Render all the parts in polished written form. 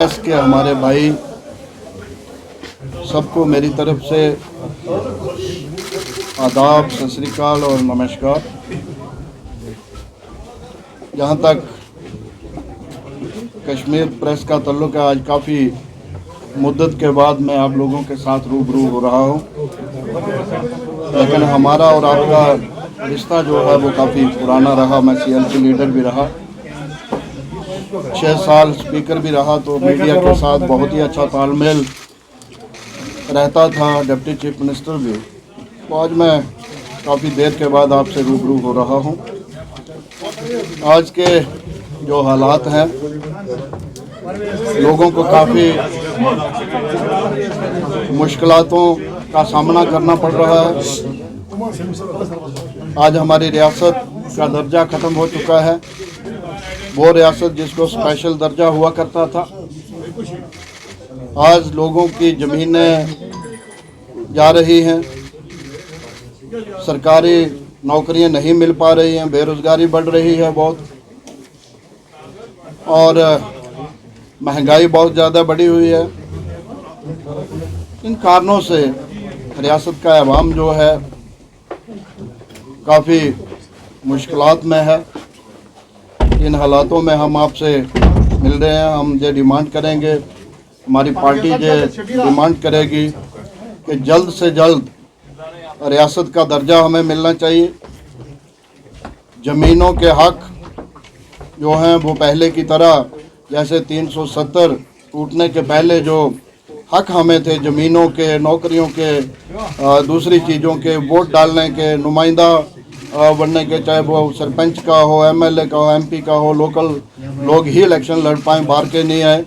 Press के हमारे भाई सबको मेरी तरफ से आदाब, सत श्री अकाल और नमस्कार। जहाँ तक कश्मीर प्रेस का ताल्लुक है, आज काफ़ी मुद्दत के बाद मैं आप लोगों के साथ रूबरू हो रहा हूँ, लेकिन हमारा और आपका रिश्ता जो है वो काफ़ी पुराना रहा। मैं CLP लीडर भी रहा, 6 साल स्पीकर भी रहा, तो मीडिया के साथ बहुत ही अच्छा तालमेल रहता था, डिप्टी चीफ मिनिस्टर भी। तो आज मैं काफ़ी देर के बाद आपसे रूबरू हो रहा हूँ। आज के जो हालात हैं, लोगों को काफ़ी मुश्किलातों का सामना करना पड़ रहा है। आज हमारी रियासत का दर्जा ख़त्म हो चुका है। वो रियासत जिसको स्पेशल दर्जा हुआ करता था, आज लोगों की ज़मीनें जा रही हैं, सरकारी नौकरियां नहीं मिल पा रही हैं, बेरोज़गारी बढ़ रही है बहुत, और महंगाई बहुत ज़्यादा बढ़ी हुई है। इन कारणों से रियासत का अवाम जो है काफ़ी मुश्किलात में है। इन हालातों में हम आपसे मिल रहे हैं। हम ये डिमांड करेंगे, हमारी पार्टी ये डिमांड करेगी कि जल्द से जल्द रियासत का दर्जा हमें मिलना चाहिए। ज़मीनों के हक जो हैं वो पहले की तरह, जैसे 370 टूटने के पहले जो हक हमें थे ज़मीनों के, नौकरियों के, दूसरी चीज़ों के, वोट डालने के, नुमाइंदा बनने के, चाहे वो सरपंच का हो, MLA का हो, MP का हो, लोकल लोग ही इलेक्शन लड़ पाएँ, बाहर के नहीं आए।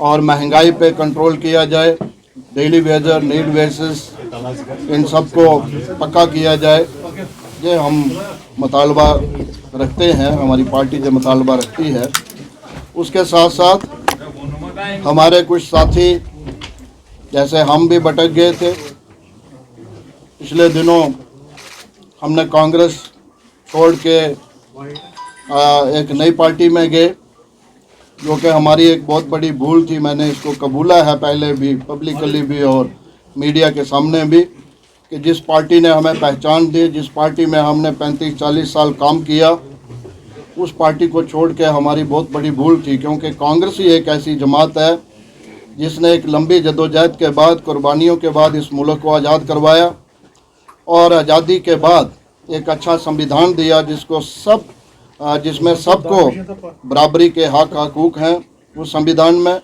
और महंगाई पे कंट्रोल किया जाए, डेली वेजर, नीड बेसिस, इन सब को पक्का किया जाए। ये हम मुतालबा रखते हैं, हमारी पार्टी जो मुतालबा रखती है। उसके साथ साथ हमारे कुछ साथी, जैसे हम भी भटक गए थे। पिछले दिनों हमने कांग्रेस छोड़ के एक नई पार्टी में गए, जो कि हमारी एक बहुत बड़ी भूल थी। मैंने इसको कबूला है पहले भी, पब्लिकली भी और मीडिया के सामने भी, कि जिस पार्टी ने हमें पहचान दी, जिस पार्टी में हमने 35-40 साल काम किया, उस पार्टी को छोड़ के हमारी बहुत बड़ी भूल थी। क्योंकि कांग्रेस ही एक ऐसी जमात है जिसने एक लंबी जदोजहद के बाद, कुर्बानियों के बाद इस मुल्क को आज़ाद करवाया, और आज़ादी के बाद एक अच्छा संविधान दिया जिसमें सबको बराबरी के हकूक़ हैं उस संविधान में।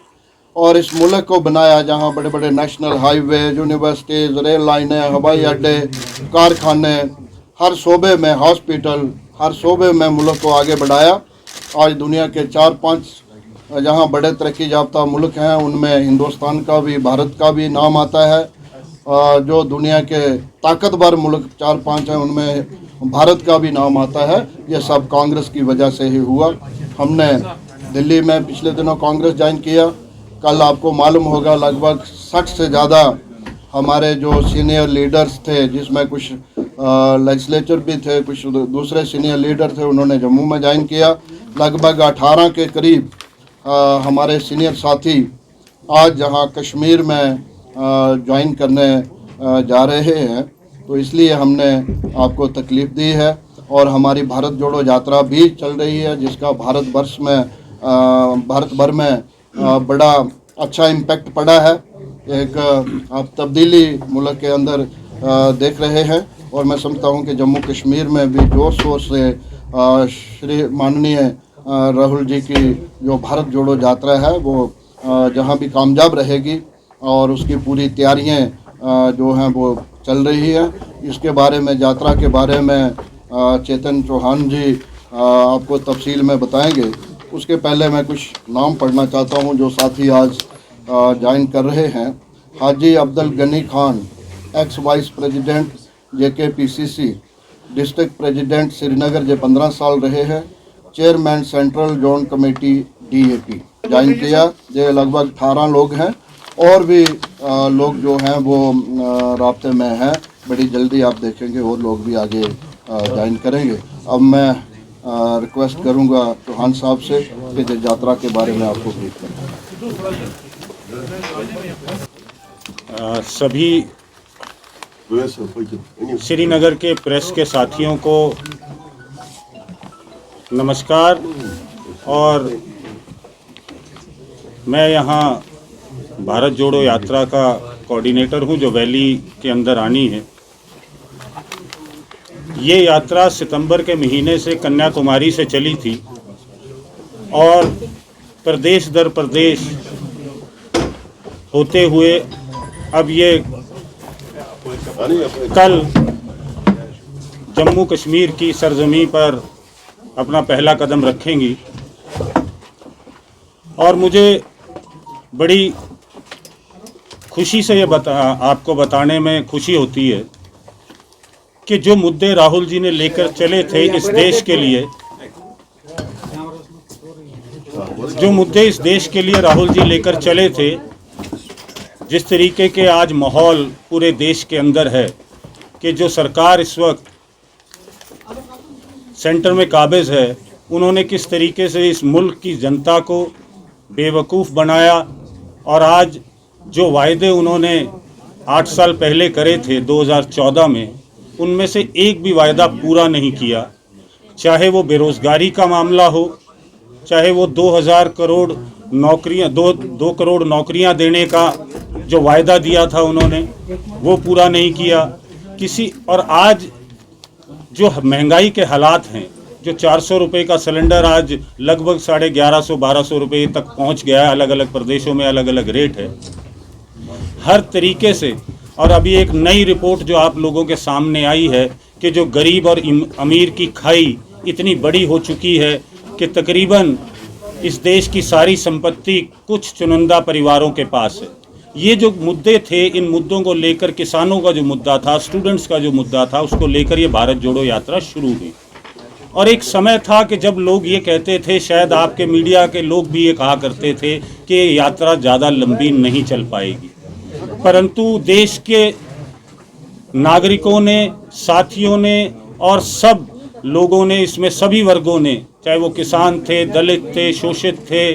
और इस मुल्क को बनाया जहां बड़े बड़े नेशनल हाईवे, यूनिवर्सिटीज़, रेल लाइनें, हवाई अड्डे, कारखाने, हर शोबे में हॉस्पिटल, हर शोबे में मुल्क को आगे बढ़ाया। आज दुनिया के 4-5 जहां बड़े तरक्की याफ्ता मुल्क हैं, उनमें हिंदुस्तान का भी, भारत का भी नाम आता है। जो दुनिया के ताकतवर मुल्क 4-5 हैं, उनमें भारत का भी नाम आता है। ये सब कांग्रेस की वजह से ही हुआ। हमने दिल्ली में पिछले दिनों कांग्रेस ज्वाइन किया। कल आपको मालूम होगा लगभग 60 से ज़्यादा हमारे जो सीनियर लीडर्स थे, जिसमें कुछ लेजिस्लेचर भी थे, कुछ दूसरे सीनियर लीडर थे, उन्होंने जम्मू में ज्वाइन किया। लगभग 18 के करीब हमारे सीनियर साथी आज जहां कश्मीर में ज्वाइन करने जा रहे हैं। तो इसलिए हमने आपको तकलीफ़ दी है। और हमारी भारत जोड़ो यात्रा भी चल रही है, जिसका भारत भर में बड़ा अच्छा इम्पैक्ट पड़ा है। एक आप तब्दीली मुल्क के अंदर देख रहे हैं। और मैं समझता हूं कि जम्मू कश्मीर में भी जोर शोर से श्री माननीय राहुल जी की जो भारत जोड़ो यात्रा है वो जहां भी कामयाब रहेगी, और उसकी पूरी तैयारियां जो हैं वो चल रही है। इसके बारे में, यात्रा के बारे में चेतन चौहान जी आपको तफसील में बताएंगे। उसके पहले मैं कुछ नाम पढ़ना चाहता हूं जो साथी आज ज्वाइन कर रहे हैं। Haji Abdul Gani Khan, ex vice president JKPCC, district president Srinagar, जो 15 साल रहे हैं। Chairman central zone committee DAP join किया। ये लगभग 18 लोग हैं, और भी लोग जो हैं वो राब्ते में हैं। बड़ी जल्दी आप देखेंगे और लोग भी आगे ज्वाइन करेंगे। अब मैं रिक्वेस्ट करूंगा चौहान साहब से कि जो यात्रा के बारे में आपको ब्रीफ करें। सभी श्रीनगर के प्रेस के साथियों को नमस्कार। और मैं यहाँ भारत जोड़ो यात्रा का कोऑर्डिनेटर हूँ जो वैली के अंदर आनी है। ये यात्रा सितंबर के महीने से कन्याकुमारी से चली थी और प्रदेश दर प्रदेश होते हुए अब ये कल जम्मू कश्मीर की सरजमी पर अपना पहला कदम रखेंगी। और मुझे बड़ी खुशी से ये आपको बताने में खुशी होती है कि जो मुद्दे राहुल जी ने लेकर चले थे इस देश के लिए, जो मुद्दे इस देश के लिए राहुल जी लेकर चले थे, जिस तरीके के आज माहौल पूरे देश के अंदर है कि जो सरकार इस वक्त सेंटर में काबिज है, उन्होंने किस तरीके से इस मुल्क की जनता को बेवकूफ़ बनाया। और आज जो वायदे उन्होंने 8 साल पहले करे थे 2014 में, उनमें से एक भी वायदा पूरा नहीं किया। चाहे वो बेरोज़गारी का मामला हो, चाहे वो 2000 करोड़ नौकरियां 2 करोड़ नौकरियां देने का जो वायदा दिया था उन्होंने, वो पूरा नहीं किया किसी। और आज जो महंगाई के हालात हैं, जो 400 रुपये का सिलेंडर आज लगभग 1150-1200 रुपये तक पहुंच गया है। अलग अलग प्रदेशों में अलग अलग रेट है हर तरीके से। और अभी एक नई रिपोर्ट जो आप लोगों के सामने आई है कि जो गरीब और अमीर की खाई इतनी बड़ी हो चुकी है कि तकरीबन इस देश की सारी संपत्ति कुछ चुनिंदा परिवारों के पास है। ये जो मुद्दे थे, इन मुद्दों को लेकर किसानों का जो मुद्दा था, स्टूडेंट्स का जो मुद्दा था, उसको लेकर ये भारत जोड़ो यात्रा शुरू हुई। और एक समय था कि जब लोग ये कहते थे, शायद आपके मीडिया के लोग भी ये कहा करते थे कि ये यात्रा ज़्यादा लंबी नहीं चल पाएगी। परंतु देश के नागरिकों ने, साथियों ने और सब लोगों ने, इसमें सभी वर्गों ने, चाहे वो किसान थे, दलित थे, शोषित थे,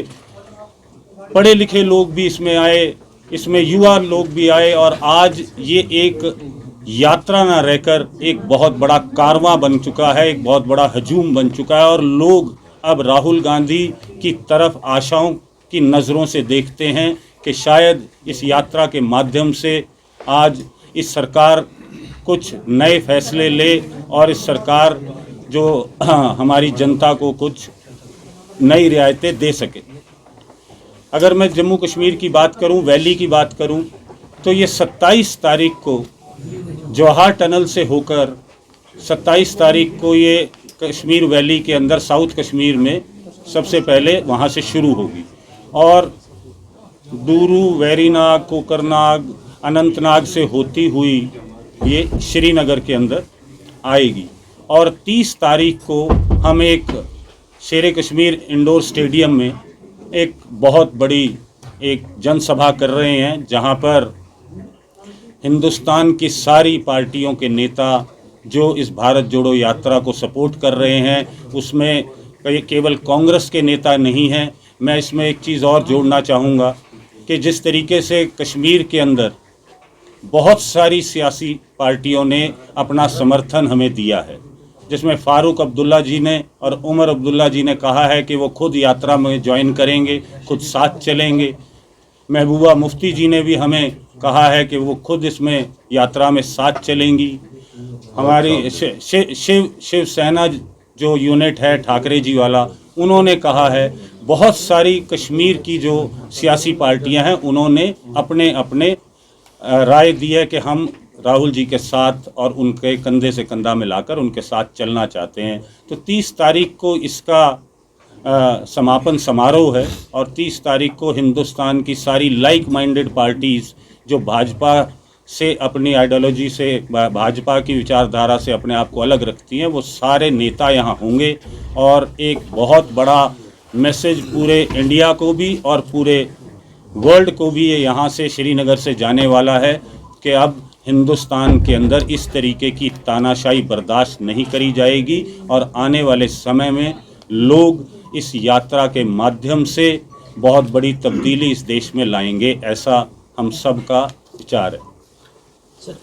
पढ़े लिखे लोग भी इसमें आए, इसमें युवा लोग भी आए। और आज ये एक यात्रा ना रहकर एक बहुत बड़ा कारवां बन चुका है, एक बहुत बड़ा हजूम बन चुका है। और लोग अब राहुल गांधी की तरफ आशाओं की नज़रों से देखते हैं कि शायद इस यात्रा के माध्यम से आज इस सरकार कुछ नए फैसले ले और इस सरकार जो हमारी जनता को कुछ नई रियायतें दे सके। अगर मैं जम्मू कश्मीर की बात करूं, वैली की बात करूं, तो ये 27 तारीख को जवाहर टनल से होकर 27 तारीख को ये कश्मीर वैली के अंदर साउथ कश्मीर में सबसे पहले वहाँ से शुरू होगी और दूरू, वेरीनाग, कोकरनाग, अनंतनाग से होती हुई ये श्रीनगर के अंदर आएगी। और 30 तारीख को हम एक शेर कश्मीर इंडोर स्टेडियम में एक बहुत बड़ी एक जनसभा कर रहे हैं, जहां पर हिंदुस्तान की सारी पार्टियों के नेता जो इस भारत जोड़ो यात्रा को सपोर्ट कर रहे हैं, उसमें केवल कांग्रेस के नेता नहीं हैं। मैं इसमें एक चीज़ और जोड़ना चाहूँगा कि जिस तरीके से कश्मीर के अंदर बहुत सारी सियासी पार्टियों ने अपना समर्थन हमें दिया है, जिसमें फ़ारूक अब्दुल्ला जी ने और उमर अब्दुल्ला जी ने कहा है कि वो खुद यात्रा में ज्वाइन करेंगे, खुद साथ चलेंगे। महबूबा मुफ्ती जी ने भी हमें कहा है कि वो खुद इसमें यात्रा में साथ चलेंगी। हमारी शिवसेना जो यूनिट है ठाकरे जी वाला, उन्होंने कहा है। बहुत सारी कश्मीर की जो सियासी पार्टियां हैं, उन्होंने अपने अपने राय दी है कि हम राहुल जी के साथ और उनके कंधे से कंधा मिलाकर उनके साथ चलना चाहते हैं। तो 30 तारीख को इसका समापन समारोह है और 30 तारीख को हिंदुस्तान की सारी लाइक माइंडेड पार्टीज़ जो भाजपा से अपनी आइडियोलॉजी से, भाजपा की विचारधारा से अपने आप को अलग रखती हैं, वो सारे नेता यहाँ होंगे। और एक बहुत बड़ा मैसेज पूरे इंडिया को भी और पूरे वर्ल्ड को भी ये यहाँ से श्रीनगर से जाने वाला है कि अब हिंदुस्तान के अंदर इस तरीके की तानाशाही बर्दाश्त नहीं करी जाएगी और आने वाले समय में लोग इस यात्रा के माध्यम से बहुत बड़ी तब्दीली इस देश में लाएंगे, ऐसा हम सब का विचार है। सर